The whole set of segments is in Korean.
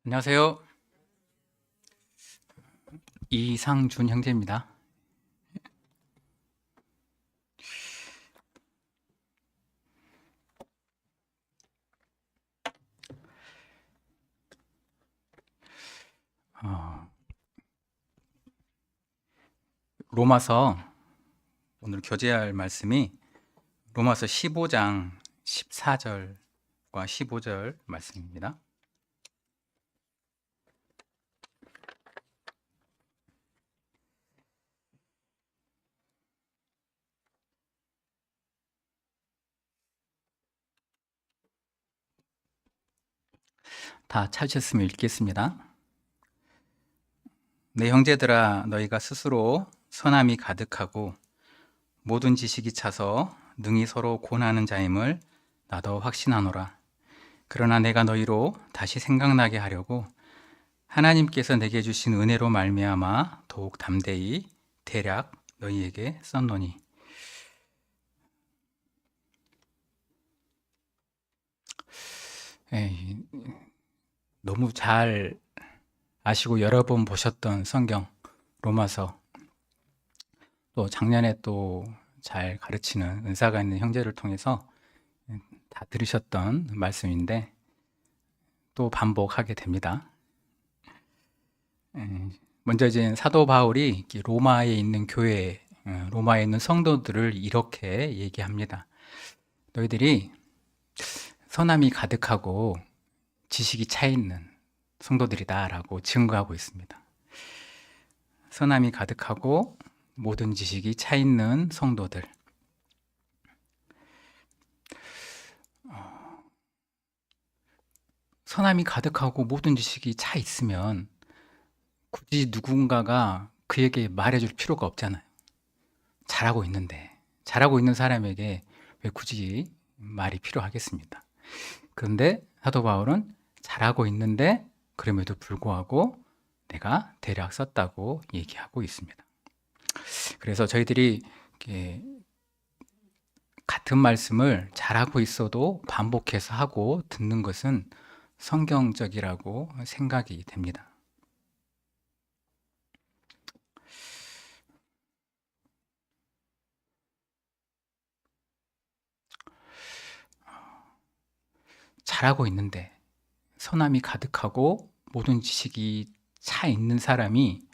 안녕하세요. 이상준 형제입니다. 어, 로마서 오늘 교제할 말씀이 로마서 15장 14절과 15절 말씀입니다. 다 찾으셨으면 읽겠습니다. 내 형제들아, 너희가 스스로 선함이 가득하고 모든 지식이 차서 능히 서로 고난하는 자임을 나도 확신하노라. 그러나 내가 너희로 다시 생각나게 하려고 하나님께서 내게 주신 은혜로 말미암아 더욱 담대히 대략 너희에게 썼노니. 에이, 너무 잘 아시고 여러 번 보셨던 성경 로마서, 또 작년에 또 잘 가르치는 은사가 있는 형제를 통해서 다 들으셨던 말씀인데 또 반복하게 됩니다. 먼저 이제 사도 바울이 로마에 있는 교회, 로마에 있는 성도들을 이렇게 얘기합니다. 너희들이 선함이 가득하고 지식이 차 있는 성도들이다라고 증거하고 있습니다. 선함이 가득하고 모든 지식이 차 있는 성도들. 선함이 가득하고 모든 지식이 차 있으면 굳이 누군가가 그에게 말해줄 필요가 없잖아요. 잘하고 있는 사람에게 왜 굳이 말이 필요하겠습니다. 그런데 사도 바울은 잘하고 있는데 그럼에도 불구하고 내가 대략 썼다고 얘기하고 있습니다. 그래서 저희들이 같은 말씀을 잘하고 있어도 반복해서 하고 듣는 것은 성경적이라고 생각이 됩니다. 잘하고 있는데 선함이 가득하고 모든 지식이 차 있는 사람이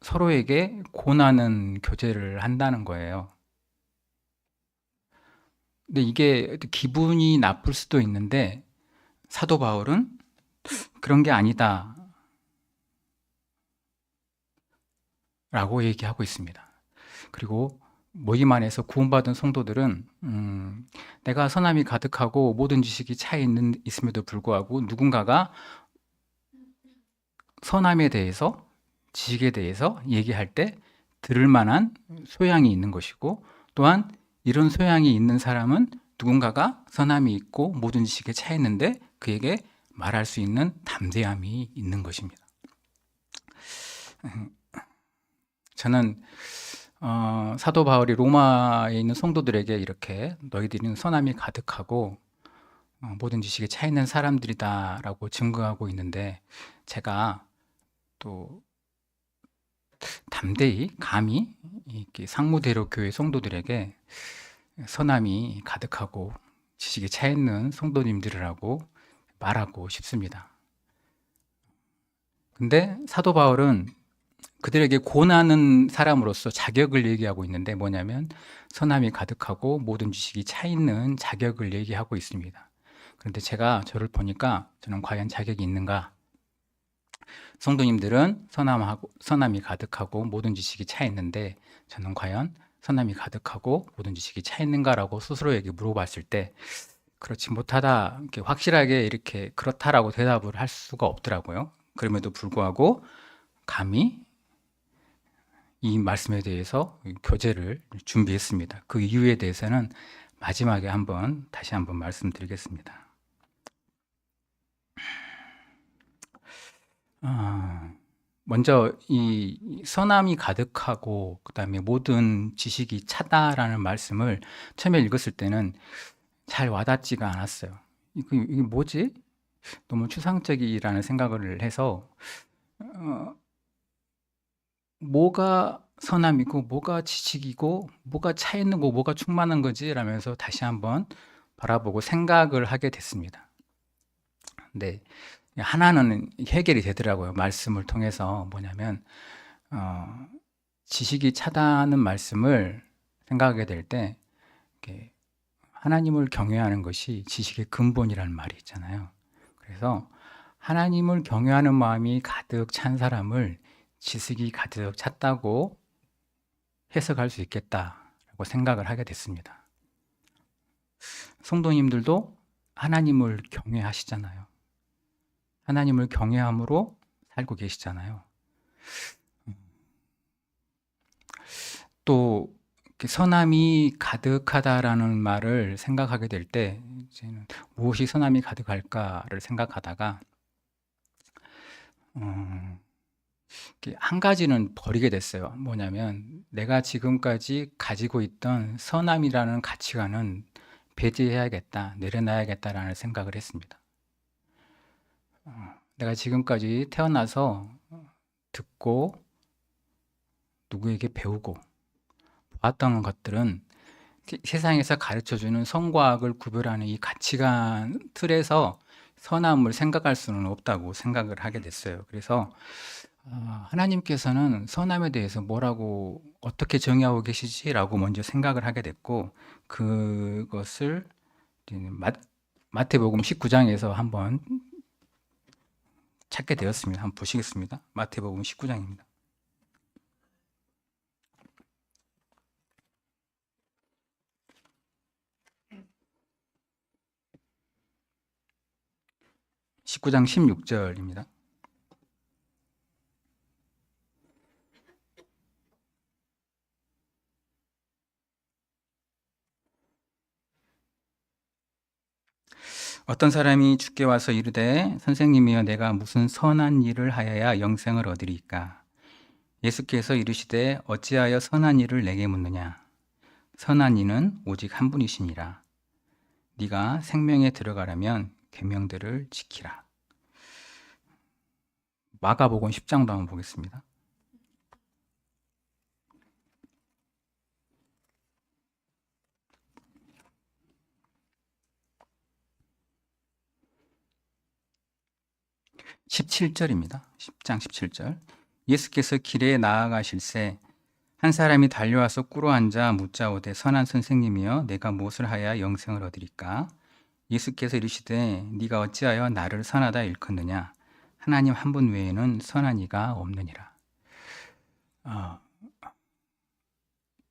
서로에게 고나는 교제를 한다는 거예요. 근데 이게 기분이 나쁠 수도 있는데 사도 바울은 그런 게 아니다 라고 얘기하고 있습니다. 그리고 모임 안에서 구원받은 성도들은 내가 선함이 가득하고 모든 지식이 차 있음에도 불구하고 누군가가 선함에 대해서, 지식에 대해서 얘기할 때 들을 만한 소양이 있는 것이고, 또한 이런 소양이 있는 사람은 누군가가 선함이 있고 모든 지식에 차 있는데 그에게 말할 수 있는 담대함이 있는 것입니다. 저는 사도 바울이 로마에 있는 성도들에게 이렇게 너희들은 선함이 가득하고 모든 지식에 차 있는 사람들이다 라고 증거하고 있는데, 제가 또 담대히 감히 이렇게 상무대로 교회 성도들에게 선함이 가득하고 지식에 차 있는 성도님들이라고 말하고 싶습니다. 근데 사도 바울은 그들에게 고난하는 사람으로서 자격을 얘기하고 있는데, 뭐냐면 선함이 가득하고 모든 지식이 차 있는 자격을 얘기하고 있습니다. 그런데 제가 저를 보니까 저는 과연 자격이 있는가? 성도님들은 선함이 가득하고 모든 지식이 차 있는데 저는 과연 선함이 가득하고 모든 지식이 차 있는가라고 스스로에게 물어봤을 때 그렇지 못하다, 이렇게 확실하게 이렇게 그렇다라고 대답을 할 수가 없더라고요. 그럼에도 불구하고 감히 이 말씀에 대해서 교재를 준비했습니다. 그 이유에 대해서는 마지막에 다시 한번 말씀드리겠습니다. 먼저 이 선함이 가득하고 그다음에 모든 지식이 차다라는 말씀을 처음에 읽었을 때는 잘 와닿지가 않았어요. 이게 뭐지? 너무 추상적이라는 생각을 해서 어, 뭐가 선함이고 뭐가 지식이고 뭐가 차 있는 거 뭐가 충만한 거지 라면서 다시 한번 바라보고 생각을 하게 됐습니다. 근데 하나는 해결이 되더라고요. 말씀을 통해서 뭐냐면 어, 지식이 차다는 말씀을 생각하게 될 때 하나님을 경외하는 것이 지식의 근본이라는 말이 있잖아요. 그래서 하나님을 경외하는 마음이 가득 찬 사람을 지식이 가득 찼다고 해석할 수 있겠다라고 생각을 하게 됐습니다. 성도님들도 하나님을 경외하시잖아요. 하나님을 경외함으로 살고 계시잖아요. 또 선함이 가득하다라는 말을 생각하게 될 때 무엇이 선함이 가득할까를 생각하다가 한 가지는 버리게 됐어요. 뭐냐면 내가 지금까지 가지고 있던 선함이라는 가치관은 배제해야겠다, 내려놔야겠다라는 생각을 했습니다. 내가 지금까지 태어나서 듣고 누구에게 배우고 봤던 것들은 세상에서 가르쳐주는 선과악을 구별하는 이 가치관 틀에서 선함을 생각할 수는 없다고 생각을 하게 됐어요. 그래서 하나님께서는 선함에 대해서 뭐라고 어떻게 정의하고 계시지라고 먼저 생각을 하게 됐고 그것을 마태복음 19장에서 한번 찾게 되었습니다. 한번 보시겠습니다. 마태복음 19장입니다. 19장 16절입니다. 어떤 사람이 주께 와서 이르되 선생님이여 내가 무슨 선한 일을 하여야 영생을 얻으리까? 예수께서 이르시되 어찌하여 선한 일을 내게 묻느냐? 선한 이는 오직 한 분이시니라. 네가 생명에 들어가려면 계명들을 지키라. 마가복음 10장도 한번 보겠습니다. (17절입니다) 10장 17절. 예수께서 길에 나아가실새 한 사람이 달려와서 꿇어앉아 묻자오되 선한 선생님이여 내가 무엇을 하여야 영생을 얻으리까? 예수께서 이르시되 네가 어찌하여 나를 선하다 일컫느냐? 하나님 한 분 외에는 선한 이가 없느니라.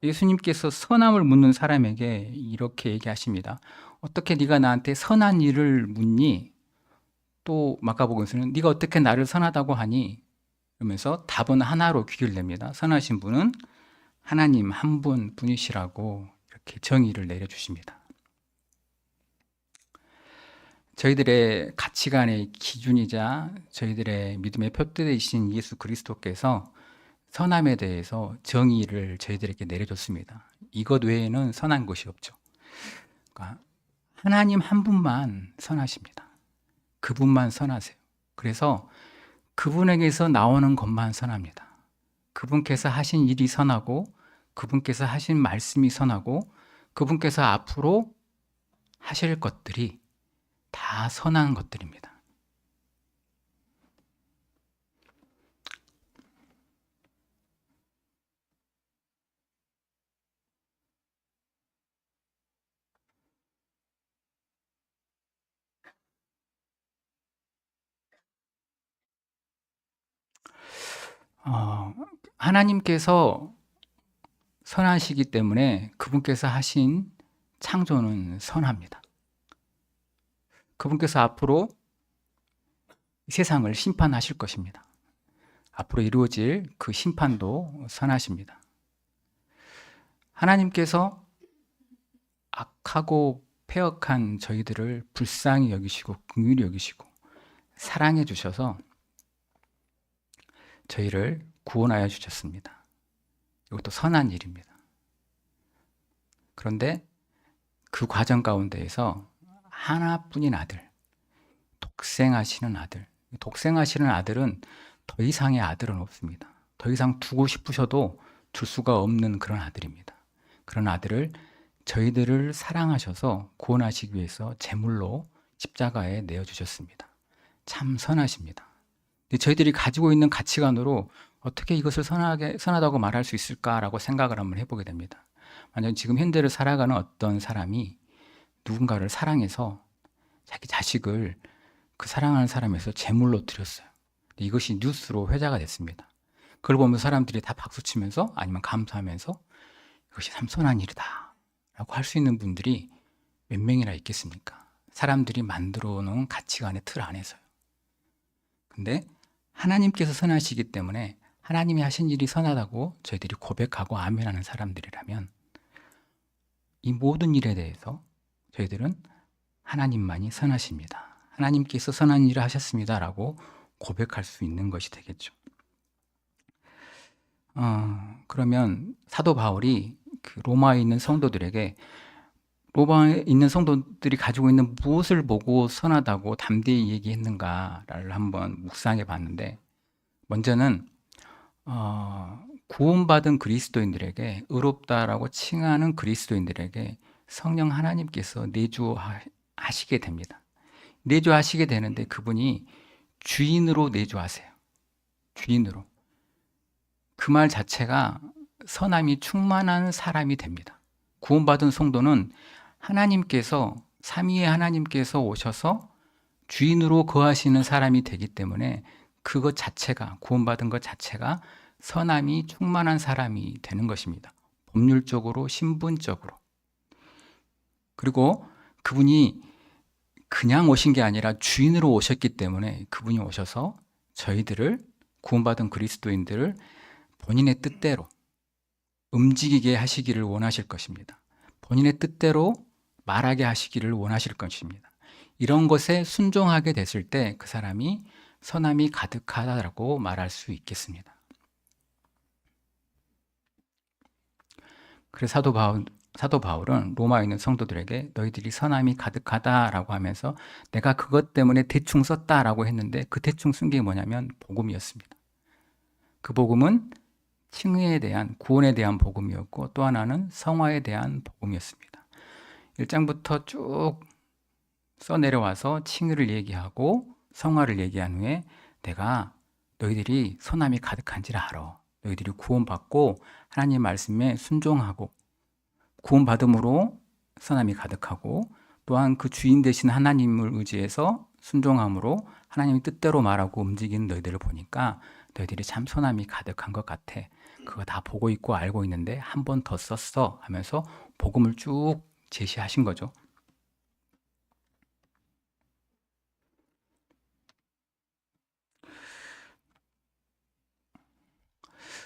예수님께서 선함을 묻는 사람에게 이렇게 얘기하십니다. 어떻게 네가 나한테 선한 일을 묻니? 또 마가복음에서는 네가 어떻게 나를 선하다고 하니? 그러면서 답은 하나로 귀를 냅니다. 선하신 분은 하나님 한 분이시라고 이렇게 정의를 내려주십니다. 저희들의 가치관의 기준이자 저희들의 믿음의 표대이신 예수 그리스도께서 선함에 대해서 정의를 저희들에게 내려줬습니다. 이것 외에는 선한 것이 없죠. 그러니까 하나님 한 분만 선하십니다. 그분만 선하세요. 그래서 그분에게서 나오는 것만 선합니다. 그분께서 하신 일이 선하고 그분께서 하신 말씀이 선하고 그분께서 앞으로 하실 것들이 다 선한 것들입니다. 하나님께서 선하시기 때문에 그분께서 하신 창조는 선합니다. 그분께서 앞으로 세상을 심판하실 것입니다. 앞으로 이루어질 그 심판도 선하십니다. 하나님께서 악하고 패역한 저희들을 불쌍히 여기시고 긍휼히 여기시고 사랑해 주셔서 저희를 구원하여 주셨습니다. 이것도 선한 일입니다. 그런데 그 과정 가운데에서 하나뿐인 아들, 독생하시는 아들. 독생하시는 아들은 더 이상의 아들은 없습니다. 더 이상 두고 싶으셔도 둘 수가 없는 그런 아들입니다. 그런 아들을 저희들을 사랑하셔서 구원하시기 위해서 제물로 십자가에 내어주셨습니다. 참 선하십니다. 근데 저희들이 가지고 있는 가치관으로 어떻게 이것을 선하다고 말할 수 있을까라고 생각을 한번 해보게 됩니다. 만약 지금 현대를 살아가는 어떤 사람이 누군가를 사랑해서 자기 자식을 그 사랑하는 사람에서 제물로 드렸어요. 이것이 뉴스로 회자가 됐습니다. 그걸 보면서 사람들이 다 박수치면서 아니면 감사하면서 이것이 참 선한 일이다 라고 할 수 있는 분들이 몇 명이나 있겠습니까? 사람들이 만들어 놓은 가치관의 틀 안에서요. 근데 하나님께서 선하시기 때문에 하나님이 하신 일이 선하다고 저희들이 고백하고 아멘하는 사람들이라면 이 모든 일에 대해서 저희들은 하나님만이 선하십니다. 하나님께서 선한 일을 하셨습니다 라고 고백할 수 있는 것이 되겠죠. 그러면 사도 바울이 그 로마에 있는 성도들에게 로마에 있는 성도들이 가지고 있는 무엇을 보고 선하다고 담대히 얘기했는가를 한번 묵상해 봤는데, 먼저는 구원받은 그리스도인들에게, 의롭다라고 칭하는 그리스도인들에게 성령 하나님께서 내주하시게 됩니다. 내주하시게 되는데 그분이 주인으로 내주하세요. 주인으로. 그 말 자체가 선함이 충만한 사람이 됩니다. 구원받은 성도는 하나님께서, 삼위의 하나님께서 오셔서 주인으로 거하시는 사람이 되기 때문에 그것 자체가, 구원받은 것 자체가 선함이 충만한 사람이 되는 것입니다. 법률적으로, 신분적으로. 그리고 그분이 그냥 오신 게 아니라 주인으로 오셨기 때문에 그분이 오셔서 저희들을, 구원받은 그리스도인들을 본인의 뜻대로 움직이게 하시기를 원하실 것입니다. 본인의 뜻대로 말하게 하시기를 원하실 것입니다. 이런 것에 순종하게 됐을 때 그 사람이 선함이 가득하다라고 말할 수 있겠습니다. 그래서 사도 바울은 로마에 있는 성도들에게 너희들이 선함이 가득하다라고 하면서 내가 그것 때문에 대충 썼다라고 했는데 그 대충 쓴 게 뭐냐면 복음이었습니다. 그 복음은 칭의에 대한, 구원에 대한 복음이었고 또 하나는 성화에 대한 복음이었습니다. 1장부터 쭉 써내려와서 칭의를 얘기하고 성화를 얘기한 후에 내가 너희들이 선함이 가득한지를 알아. 너희들이 구원받고 하나님 말씀에 순종하고 구원받음으로 선함이 가득하고 또한 그 주인 되신 하나님을 의지해서 순종함으로 하나님의 뜻대로 말하고 움직이는 너희들을 보니까 너희들이 참 선함이 가득한 것 같아. 그거 다 보고 있고 알고 있는데 한 번 더 썼어 하면서 복음을 쭉 제시하신 거죠.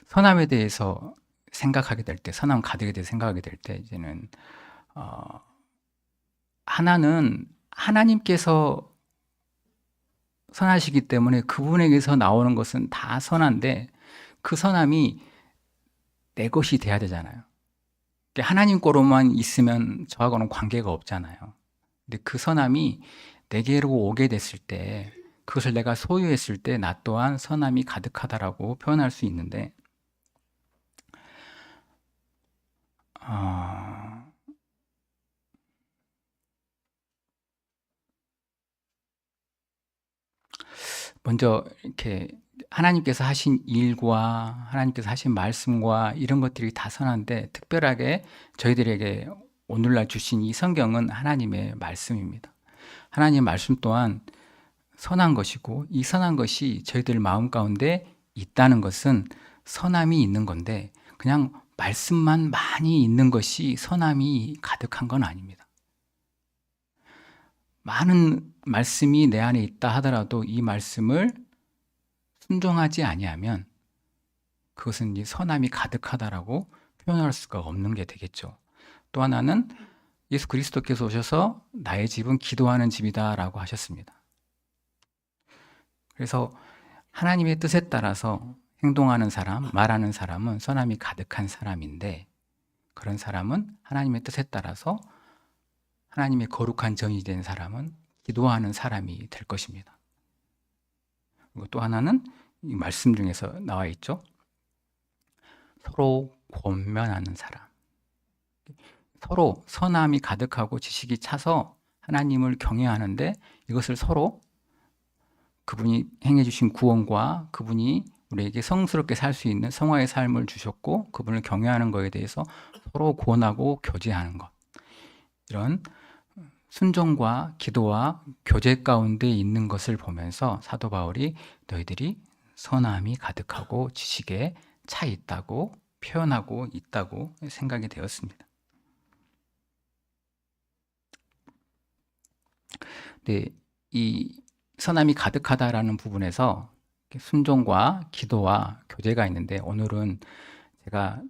선함에 대해서 생각하게 될 때, 선함 가득에 대해서 생각하게 될 때 이제는 하나는 하나님께서 선하시기 때문에 그분에게서 나오는 것은 다 선한데 그 선함이 내 것이 돼야 되잖아요. 하나님 거로만 있으면 저하고는 관계가 없잖아요. 근데 그 선함이 내게로 오게 됐을 때, 그것을 내가 소유했을 때 나 또한 선함이 가득하다라고 표현할 수 있는데, 먼저 이렇게 하나님께서 하신 일과 하나님께서 하신 말씀과 이런 것들이 다 선한데, 특별하게 저희들에게 오늘날 주신 이 성경은 하나님의 말씀입니다. 하나님의 말씀 또한 선한 것이고, 이 선한 것이 저희들 마음 가운데 있다는 것은 선함이 있는 건데, 그냥 말씀만 많이 있는 것이 선함이 가득한 건 아닙니다. 많은 말씀이 내 안에 있다 하더라도 이 말씀을 순종하지 아니하면 그것은 이제 선함이 가득하다라고 표현할 수가 없는 게 되겠죠. 또 하나는 예수 그리스도께서 오셔서 나의 집은 기도하는 집이다라고 하셨습니다. 그래서 하나님의 뜻에 따라서 행동하는 사람, 말하는 사람은 선함이 가득한 사람인데, 그런 사람은 하나님의 뜻에 따라서 하나님의 거룩한 전이 된 사람은 기도하는 사람이 될 것입니다. 그리고 또 하나는 이 말씀 중에서 나와 있죠. 서로 권면하는 사람. 서로 선함이 가득하고 지식이 차서 하나님을 경외하는데 이것을 서로 그분이 행해 주신 구원과 그분이 우리에게 성스럽게 살 수 있는 성화의 삶을 주셨고 그분을 경외하는 것에 대해서 서로 권하고 교제하는 것. 이런 순종과 기도와 교제 가운데 있는 것을 보면서 사도 바울이 너희들이 선함이 가득하고 지식에 차 있다고 표현하고 있다고 생각이 되었습니다. 네, 이 선함이 가득하다라는 부분에서 순종과 기도와 교제가 있는데 오늘은 제가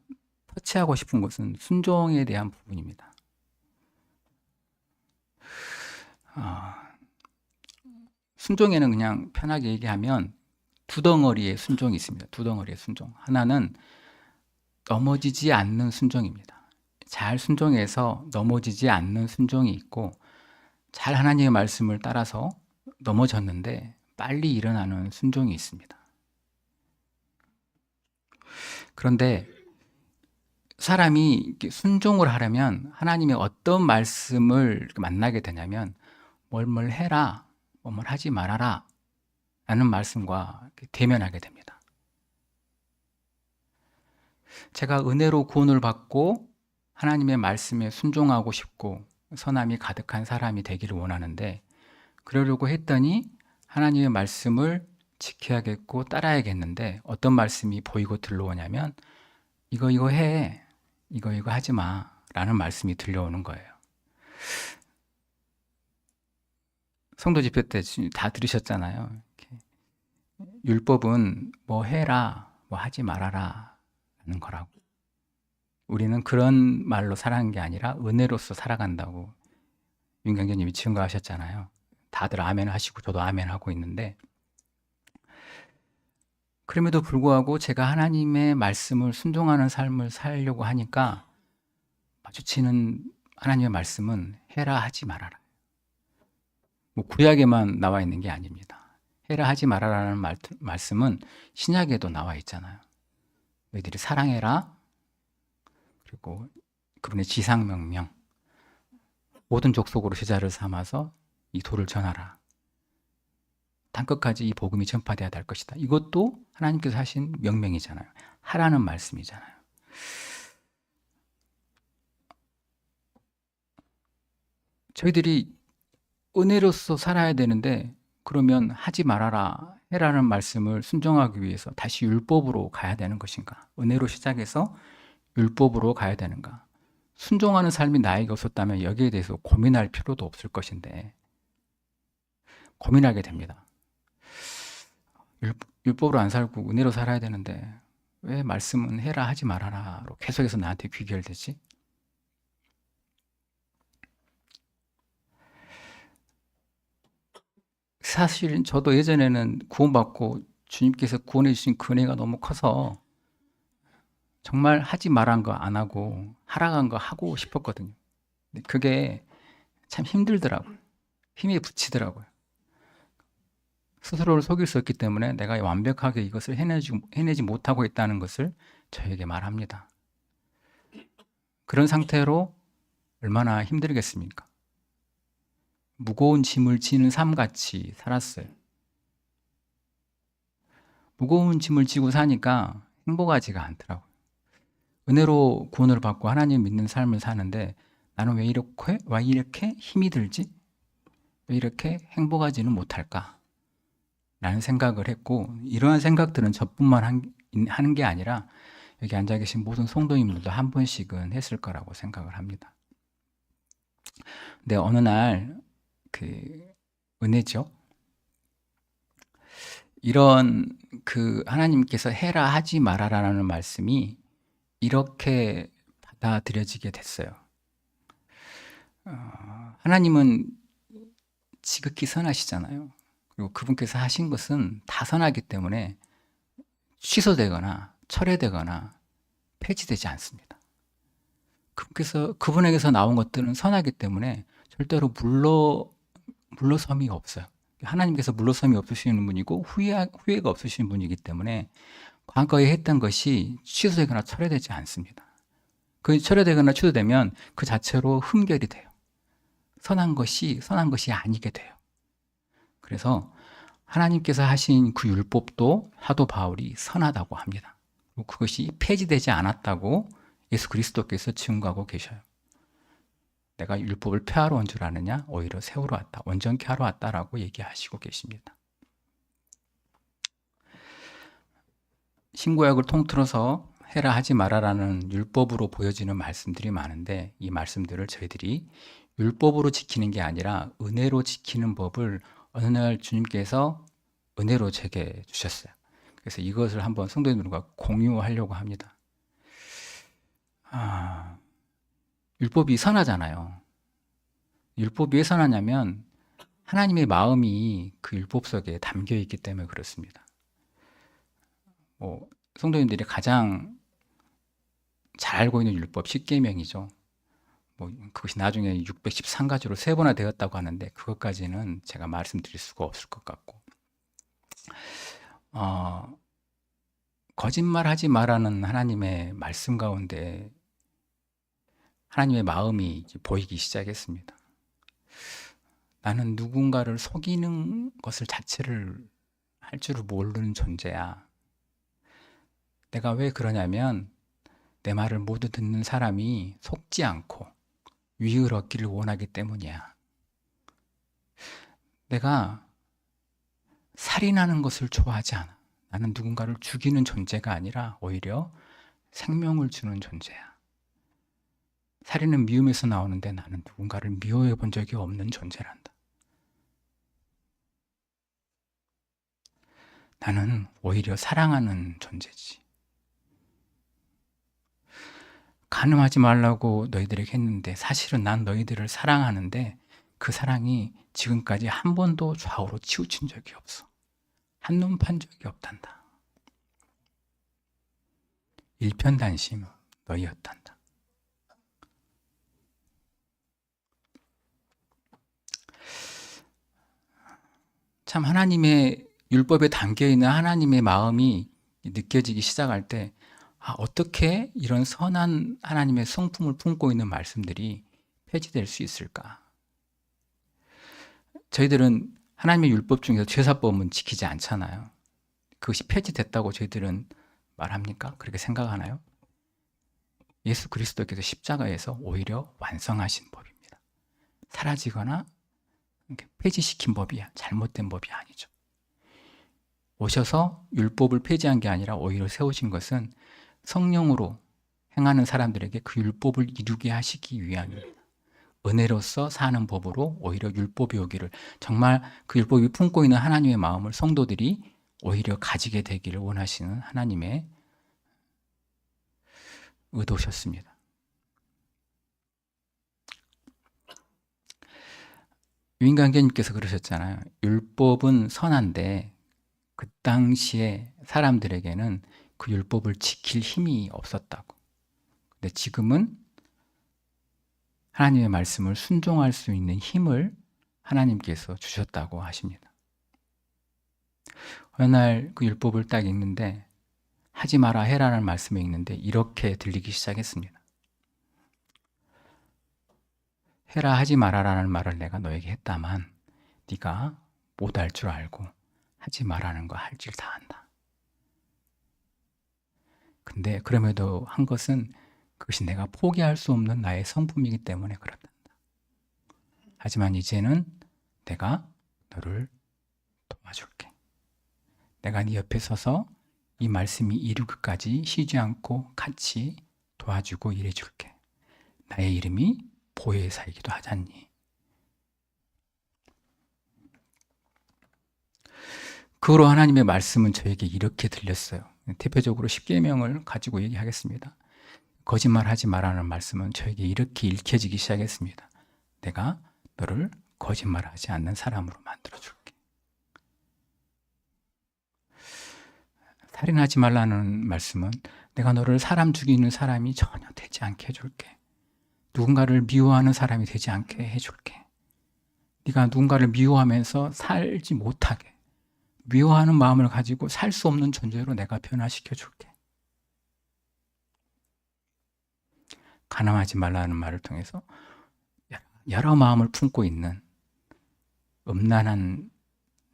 터치하고 싶은 것은 순종에 대한 부분입니다. 순종에는 그냥 편하게 얘기하면 두 덩어리의 순종이 있습니다. 두 덩어리의 순종. 하나는 넘어지지 않는 순종입니다. 잘 순종해서 넘어지지 않는 순종이 있고 잘 하나님의 말씀을 따라서 넘어졌는데 빨리 일어나는 순종이 있습니다. 그런데 사람이 순종을 하려면 하나님의 어떤 말씀을 만나게 되냐면 뭘 해라, 뭘 하지 말아라 라는 말씀과 대면하게 됩니다. 제가 은혜로 구원을 받고 하나님의 말씀에 순종하고 싶고 선함이 가득한 사람이 되기를 원하는데 그러려고 했더니 하나님의 말씀을 지켜야겠고 따라야겠는데 어떤 말씀이 보이고 들려오냐면 이거 해, 이거 하지 마 라는 말씀이 들려오는 거예요. 성도 집회 때 다 들으셨잖아요. 이렇게. 율법은 뭐 해라, 뭐 하지 말아라 라는 거라고. 우리는 그런 말로 살아가는 게 아니라 은혜로서 살아간다고 윤경재님이 증거하셨잖아요. 다들 아멘 하시고 저도 아멘 하고 있는데 그럼에도 불구하고 제가 하나님의 말씀을 순종하는 삶을 살려고 하니까 마주치는 하나님의 말씀은 해라 하지 말아라. 뭐 구약에만 나와 있는 게 아닙니다. 해라 하지 말아라는 말씀은 신약에도 나와 있잖아요. 너희들이 사랑해라. 그리고 그분의 지상명령 모든 족속으로 제자를 삼아서 이 도를 전하라. 땅끝까지 이 복음이 전파되어야 될 것이다. 이것도 하나님께서 하신 명령이잖아요. 하라는 말씀이잖아요. 저희들이 은혜로서 살아야 되는데 그러면 하지 말아라 해라는 말씀을 순종하기 위해서 다시 율법으로 가야 되는 것인가? 은혜로 시작해서 율법으로 가야 되는가? 순종하는 삶이 나에게 없었다면 여기에 대해서 고민할 필요도 없을 것인데 고민하게 됩니다. 율법으로 안 살고 은혜로 살아야 되는데 왜 말씀은 해라 하지 말아라로 계속해서 나한테 귀결되지? 사실 저도 예전에는 구원받고 주님께서 구원해 주신 그 은혜가 너무 커서 정말 하지 말한 거 안 하고 하라고 한 거 하고 싶었거든요. 근데 그게 참 힘들더라고요. 힘이 붙이더라고요. 스스로를 속일 수 없기 때문에 내가 완벽하게 이것을 해내지 못하고 있다는 것을 저에게 말합니다. 그런 상태로 얼마나 힘들겠습니까? 무거운 짐을 지는 삶같이 살았어요. 무거운 짐을 지고 사니까 행복하지가 않더라고요. 은혜로 구원을 받고 하나님 믿는 삶을 사는데 나는 왜 이렇게 힘이 들지? 왜 이렇게 행복하지는 못할까? 라는 생각을 했고 이러한 생각들은 저뿐만 하는 게 아니라 여기 앉아 계신 모든 성도님들도 한 번씩은 했을 거라고 생각을 합니다. 근데 어느 날 은혜죠. 이런 하나님께서 해라 하지 말아라라는 말씀이 이렇게 받아들여지게 됐어요. 하나님은 지극히 선하시잖아요. 그리고 그분께서 하신 것은 다 선하기 때문에 취소되거나 철회되거나 폐지되지 않습니다. 그분에게서 나온 것들은 선하기 때문에 절대로 물러섬이 없어요. 하나님께서 물러섬이 없으시는 분이고 후회가 없으시는 분이기 때문에 과거에 했던 것이 취소되거나 철회되지 않습니다. 그 철회되거나 취소되면 그 자체로 흠결이 돼요. 선한 것이 아니게 돼요. 그래서 하나님께서 하신 그 율법도 사도 바울이 선하다고 합니다. 그것이 폐지되지 않았다고 예수 그리스도께서 증거하고 계셔요. 내가 율법을 폐하러 온 줄 아느냐? 오히려 세우러 왔다. 온전케 하러 왔다라고 얘기하시고 계십니다. 신구약을 통틀어서 해라 하지 말아라는 율법으로 보여지는 말씀들이 많은데 이 말씀들을 저희들이 율법으로 지키는 게 아니라 은혜로 지키는 법을 어느 날 주님께서 은혜로 제게 주셨어요. 그래서 이것을 한번 성도님들과 공유하려고 합니다. 율법이 선하잖아요. 율법이 왜 선하냐면 하나님의 마음이 그 율법 속에 담겨 있기 때문에 그렇습니다. 성도님들이 가장 잘 알고 있는 율법 10계명이죠. 그것이 나중에 613가지로 세분화되었다고 하는데 그것까지는 제가 말씀드릴 수가 없을 것 같고 거짓말하지 말라는 하나님의 말씀 가운데 하나님의 마음이 보이기 시작했습니다. 나는 누군가를 속이는 것을 자체를 할 줄을 모르는 존재야. 내가 왜 그러냐면 내 말을 모두 듣는 사람이 속지 않고 유익을 얻기를 원하기 때문이야. 내가 살인하는 것을 좋아하지 않아. 나는 누군가를 죽이는 존재가 아니라 오히려 생명을 주는 존재야. 살인은 미움에서 나오는데 나는 누군가를 미워해 본 적이 없는 존재란다. 나는 오히려 사랑하는 존재지. 간음하지 말라고 너희들에게 했는데 사실은 난 너희들을 사랑하는데 그 사랑이 지금까지 한 번도 좌우로 치우친 적이 없어. 한눈 판 적이 없단다. 일편단심 너희였단다. 참 하나님의 율법에 담겨있는 하나님의 마음이 느껴지기 시작할 때 어떻게 이런 선한 하나님의 성품을 품고 있는 말씀들이 폐지될 수 있을까? 저희들은 하나님의 율법 중에서 제사법은 지키지 않잖아요. 그것이 폐지됐다고 저희들은 말합니까? 그렇게 생각하나요? 예수 그리스도께서 십자가에서 오히려 완성하신 법입니다. 사라지거나 폐지시킨 법이 잘못된 법이 아니죠. 오셔서 율법을 폐지한 게 아니라 오히려 세우신 것은 성령으로 행하는 사람들에게 그 율법을 이루게 하시기 위함입니다. 은혜로서 사는 법으로 오히려 율법이 오기를, 정말 그 율법이 품고 있는 하나님의 마음을 성도들이 오히려 가지게 되기를 원하시는 하나님의 의도셨습니다. 유인관계님께서 그러셨잖아요. 율법은 선한데 그 당시에 사람들에게는 그 율법을 지킬 힘이 없었다고. 근데 지금은 하나님의 말씀을 순종할 수 있는 힘을 하나님께서 주셨다고 하십니다. 어느 날 그 율법을 딱 읽는데 하지 마라 해라는 말씀이 있는데 이렇게 들리기 시작했습니다. 해라 하지 마라라는 말을 내가 너에게 했다만 네가 못할 줄 알고 하지 마라는 거 할 줄 다 한다. 근데 그럼에도 한 것은 그것이 내가 포기할 수 없는 나의 성품이기 때문에 그렇단다. 하지만 이제는 내가 너를 도와줄게. 내가 네 옆에 서서 이 말씀이 이루기까지 쉬지 않고 같이 도와주고 일해줄게. 나의 이름이 보혜사이기도 하잖니. 그 후로 하나님의 말씀은 저에게 이렇게 들렸어요. 대표적으로 10계명을 가지고 얘기하겠습니다. 거짓말하지 말라는 말씀은 저에게 이렇게 읽혀지기 시작했습니다. 내가 너를 거짓말하지 않는 사람으로 만들어줄게. 살인하지 말라는 말씀은 내가 너를 사람 죽이는 사람이 전혀 되지 않게 해줄게. 누군가를 미워하는 사람이 되지 않게 해줄게. 네가 누군가를 미워하면서 살지 못하게, 미워하는 마음을 가지고 살 수 없는 존재로 내가 변화시켜 줄게. 가늠하지 말라는 말을 통해서 여러 마음을 품고 있는 음란한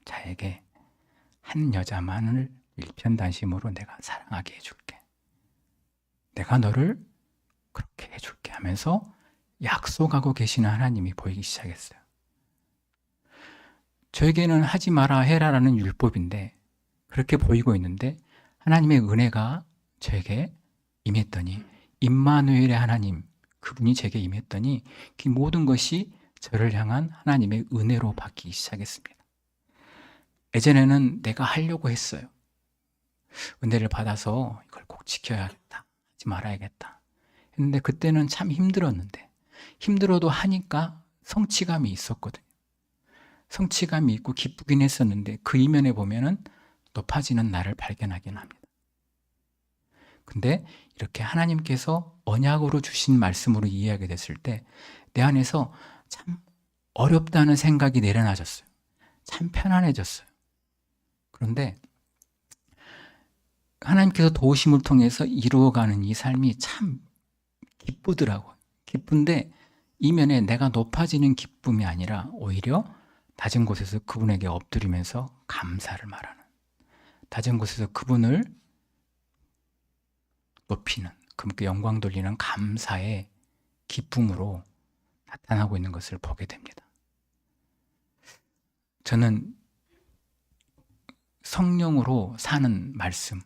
자에게 한 여자만을 일편단심으로 내가 사랑하게 해줄게. 내가 너를 그렇게 해줄게 하면서 약속하고 계시는 하나님이 보이기 시작했어요. 저에게는 하지 마라 해라라는 율법인데 그렇게 보이고 있는데 하나님의 은혜가 저에게 임했더니 임마누엘의 하나님, 그분이 제게 임했더니 그 모든 것이 저를 향한 하나님의 은혜로 바뀌기 시작했습니다. 예전에는 내가 하려고 했어요. 은혜를 받아서 이걸 꼭 지켜야겠다, 하지 말아야겠다 했는데 그때는 참 힘들었는데 힘들어도 하니까 성취감이 있었거든요. 성취감이 있고 기쁘긴 했었는데 그 이면에 보면은 높아지는 나를 발견하긴 합니다. 근데 이렇게 하나님께서 언약으로 주신 말씀으로 이해하게 됐을 때 내 안에서 참 어렵다는 생각이 내려놔졌어요. 참 편안해졌어요. 그런데 하나님께서 도우심을 통해서 이루어가는 이 삶이 참 기쁘더라고요. 기쁜데 이면에 내가 높아지는 기쁨이 아니라 오히려 낮은 곳에서 그분에게 엎드리면서 감사를 말하는, 낮은 곳에서 그분을 높이는, 그분께 영광 돌리는 감사의 기쁨으로 나타나고 있는 것을 보게 됩니다. 저는 성령으로 사는 말씀,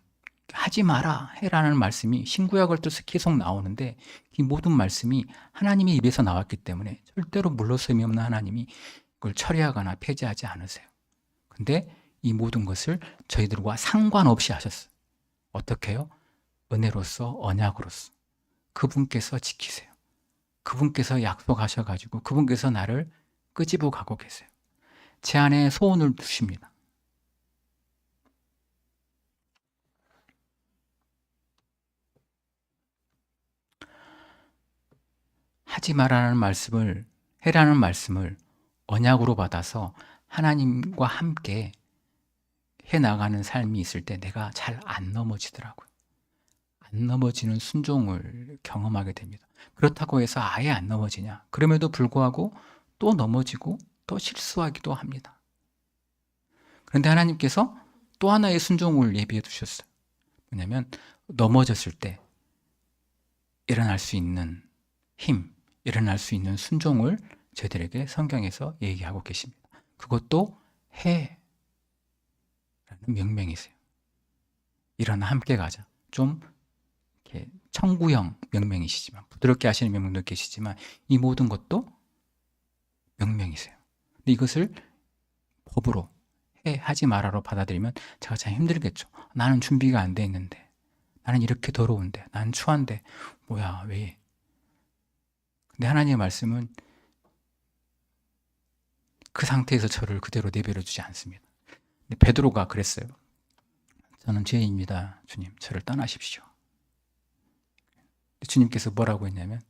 하지 마라 해라는 말씀이 신구약을 통해서 계속 나오는데 이 모든 말씀이 하나님의 입에서 나왔기 때문에 절대로 물러섬이 없는 하나님이 그걸 처리하거나 폐지하지 않으세요. 근데 이 모든 것을 저희들과 상관없이 하셨어요. 어떻게 해요? 은혜로서, 언약으로서 그분께서 지키세요. 그분께서 약속하셔가지고 그분께서 나를 끄집어 가고 계세요. 제 안에 소원을 두십니다. 하지 말라는 말씀을, 해라는 말씀을 언약으로 받아서 하나님과 함께 해나가는 삶이 있을 때 내가 잘 안 넘어지더라고요. 안 넘어지는 순종을 경험하게 됩니다. 그렇다고 해서 아예 안 넘어지냐? 그럼에도 불구하고 또 넘어지고 또 실수하기도 합니다. 그런데 하나님께서 또 하나의 순종을 예비해 두셨어요. 뭐냐면 넘어졌을 때 일어날 수 있는 힘, 일어날 수 있는 순종을 저희들에게 성경에서 얘기하고 계십니다. 그것도 해라는 명령이세요. 일어나 함께 가자. 좀 이렇게 청구형 명령이시지만 부드럽게 하시는 명령도 계시지만 이 모든 것도 명령이세요. 근데 이것을 법으로 하지 마라로 받아들이면 제가 참 힘들겠죠. 나는 준비가 안 돼 있는데, 나는 이렇게 더러운데, 나는 추한데, 뭐야 왜? 근데 하나님의 말씀은 그 상태에서 저를 그대로 내버려 두지 않습니다. 근데 베드로가 그랬어요. 저는 죄인입니다. 주님, 저를 떠나십시오. 주님께서 뭐라고 했냐면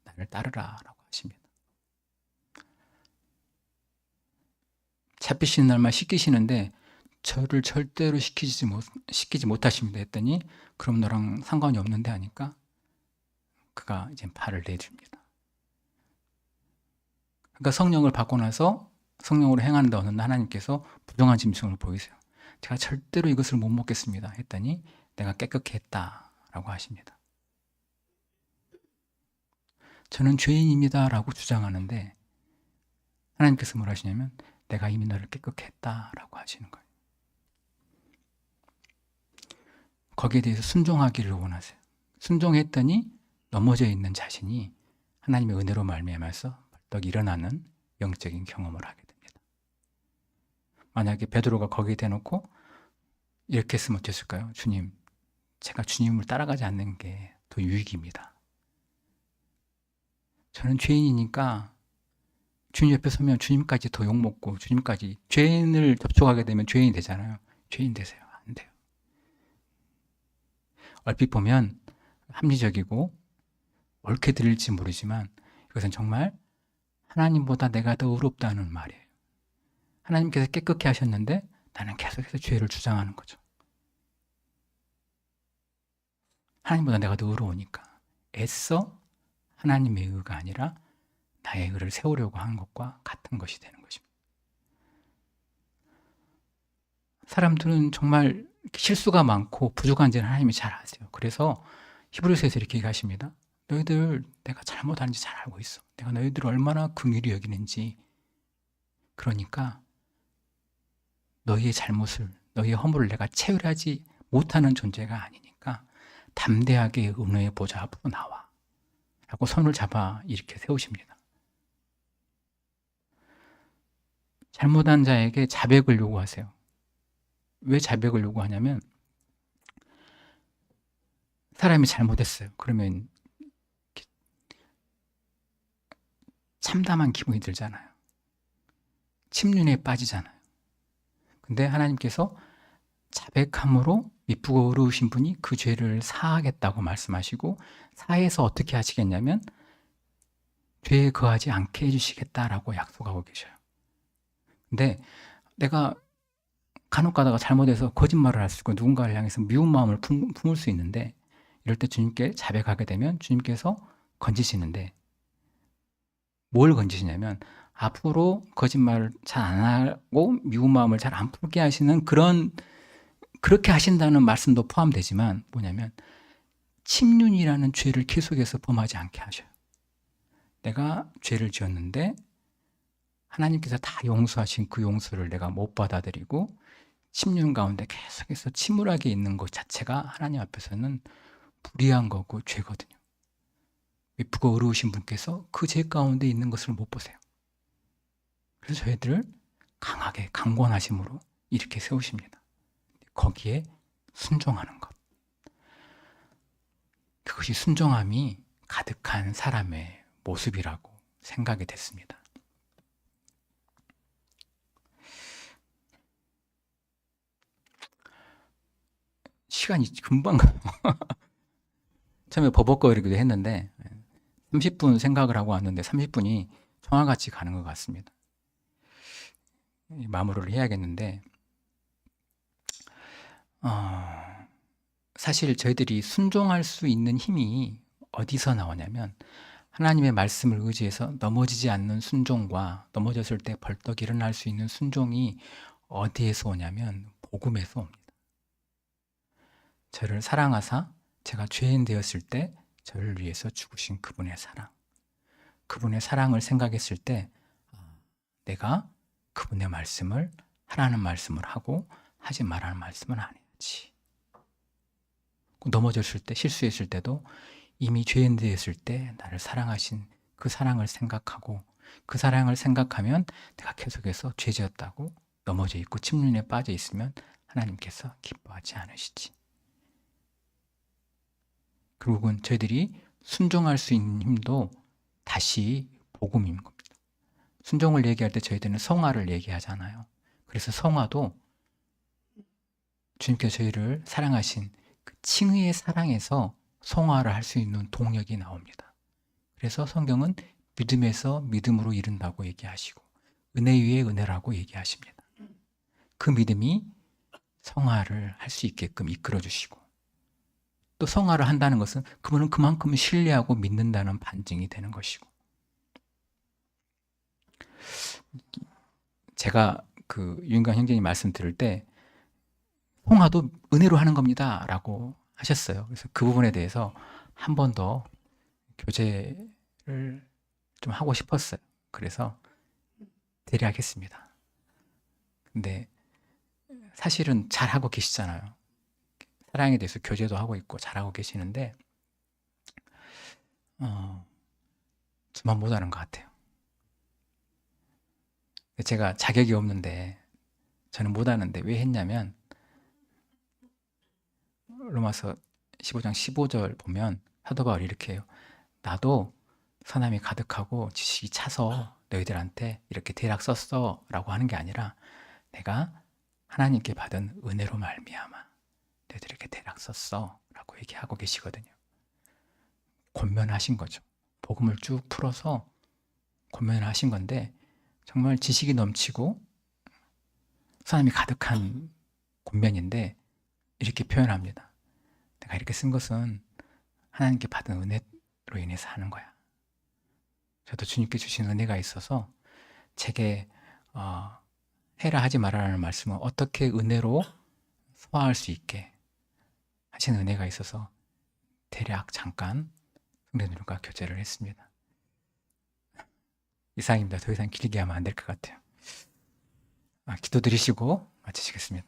나를 따르라라고 하십니다. 잡히시는 날만 시키시는데 저를 절대로 시키지 못하십니다 했더니 그럼 너랑 상관이 없는데 하니까 그가 이제 발을 내줍니다. 그러니까 성령을 받고 나서 성령으로 행하는데 어느 날 하나님께서 부정한 짐승을 보이세요. 제가 절대로 이것을 못 먹겠습니다 했더니 내가 깨끗게 했다라고 하십니다. 저는 죄인입니다 라고 주장하는데 하나님께서 뭐라 하시냐면 내가 이미 너를 깨끗게 했다라고 하시는 거예요. 거기에 대해서 순종하기를 원하세요. 순종했더니 넘어져 있는 자신이 하나님의 은혜로 말미암아서 벌떡 일어나는 영적인 경험을 하게 됩니다. 만약에 베드로가 거기에 대놓고 이렇게 했으면 어땠을까요? 주님, 제가 주님을 따라가지 않는 게 더 유익입니다. 저는 죄인이니까 주님 옆에 서면 주님까지 더 욕먹고 주님까지 죄인을 접촉하게 되면 죄인이 되잖아요. 죄인 되세요. 안 돼요. 얼핏 보면 합리적이고 옳게 들릴지 모르지만 이것은 정말 하나님보다 내가 더 의롭다는 말이에요. 하나님께서 깨끗게 하셨는데 나는 계속해서 죄를 주장하는 거죠. 하나님보다 내가 더 의로우니까 애써 하나님의 의가 아니라 나의 의를 세우려고 하는 것과 같은 것이 되는 것입니다. 사람들은 정말 실수가 많고 부족한지는 하나님이 잘 아세요. 그래서 히브리서에서 이렇게 얘기하십니다. 너희들 내가 잘못하는지 잘 알고 있어. 내가 너희들을 얼마나 긍휼히 여기는지. 그러니까 너희의 잘못을, 너희의 허물을 내가 채울하지 못하는 존재가 아니니까 담대하게 은혜의 보좌 앞으로 나와 라고 손을 잡아 이렇게 세우십니다. 잘못한 자에게 자백을 요구하세요. 왜 자백을 요구하냐면 사람이 잘못했어요. 그러면 참담한 기분이 들잖아요. 침륜에 빠지잖아요. 근데 하나님께서 자백함으로 미쁘고 의로우신 분이 그 죄를 사하겠다고 말씀하시고, 사해서 어떻게 하시겠냐면 죄에 거하지 않게 해주시겠다라고 약속하고 계셔요. 근데 내가 간혹 가다가 잘못해서 거짓말을 할 수 있고 누군가를 향해서 미운 마음을 품을 수 있는데, 이럴 때 주님께 자백하게 되면 주님께서 건지시는데, 뭘 건지시냐면 앞으로 거짓말을 잘 안 하고 미운 마음을 잘 안 품게 하시는 그렇게 하신다는 말씀도 포함되지만, 뭐냐면 침륜이라는 죄를 계속해서 범하지 않게 하셔요. 내가 죄를 지었는데 하나님께서 다 용서하신 그 용서를 내가 못 받아들이고 침륜 가운데 계속해서 침울하게 있는 것 자체가 하나님 앞에서는 불의한 거고 죄거든요. 미쁘고 의로우신 분께서 그 죄 가운데 있는 것을 못 보세요. 그래서 저희들을 강하게 강권하심으로 이렇게 세우십니다. 거기에 순종하는 것. 그것이 순종함이 가득한 사람의 모습이라고 생각이 됐습니다. 시간이 금방 가요. 처음에 버벅거리기도 했는데 30분 생각을 하고 왔는데 30분이 청아같이 가는 것 같습니다. 마무리를 해야겠는데, 사실 저희들이 순종할 수 있는 힘이 어디서 나오냐면, 하나님의 말씀을 의지해서 넘어지지 않는 순종과 넘어졌을 때 벌떡 일어날 수 있는 순종이 어디에서 오냐면 복음에서 옵니다. 저를 사랑하사 제가 죄인 되었을 때 저를 위해서 죽으신 그분의 사랑, 그분의 사랑을 생각했을 때 내가 그분의 말씀을 하라는 말씀을 하고 하지 말라는 말씀을 안 해야지. 넘어졌을 때, 실수했을 때도 이미 죄인 되었을 때 나를 사랑하신 그 사랑을 생각하고, 그 사랑을 생각하면 내가 계속해서 죄지었다고 넘어져 있고 침륜에 빠져 있으면 하나님께서 기뻐하지 않으시지. 결국은 저희들이 순종할 수 있는 힘도 다시 복음인 겁니다. 순종을 얘기할 때 저희들은 성화를 얘기하잖아요. 그래서 성화도 주님께서 저희를 사랑하신 그 칭의의 사랑에서 성화를 할 수 있는 동력이 나옵니다. 그래서 성경은 믿음에서 믿음으로 이른다고 얘기하시고 은혜 위에 은혜라고 얘기하십니다. 그 믿음이 성화를 할 수 있게끔 이끌어 주시고, 또 성화를 한다는 것은 그분은 그만큼 신뢰하고 믿는다는 반증이 되는 것이고, 제가 그 유인강 형제님 말씀 들을 때 성화도 은혜로 하는 겁니다 라고 하셨어요. 그래서 그 부분에 대해서 한 번 더 교제를 좀 하고 싶었어요. 그래서 대리하겠습니다. 근데 사실은 잘하고 계시잖아요. 사랑에 대해서 교제도 하고 있고 잘하고 계시는데 저만 못하는 것 같아요. 제가 자격이 없는데, 저는 못하는데 왜 했냐면, 로마서 15장 15절 보면 사도 바울이 이렇게 해요. 나도 선함이 가득하고 지식이 차서 너희들한테 이렇게 대략 썼어 라고 하는 게 아니라, 내가 하나님께 받은 은혜로 말미암아 너희들에게 대략 썼어 라고 얘기하고 계시거든요. 권면하신 거죠. 복음을 쭉 풀어서 권면을 하신 건데 정말 지식이 넘치고 선함이 가득한 권면인데 이렇게 표현합니다. 내가 이렇게 쓴 것은 하나님께 받은 은혜로 인해서 하는 거야. 저도 주님께 주신 은혜가 있어서 제게 해라 하지 말아라는 말씀은 어떻게 은혜로 소화할 수 있게 하신 은혜가 있어서 대략 잠깐 성도님들과 교제를 했습니다. 이상입니다. 더 이상 길게 하면 안 될 것 같아요. 기도드리시고 마치시겠습니다.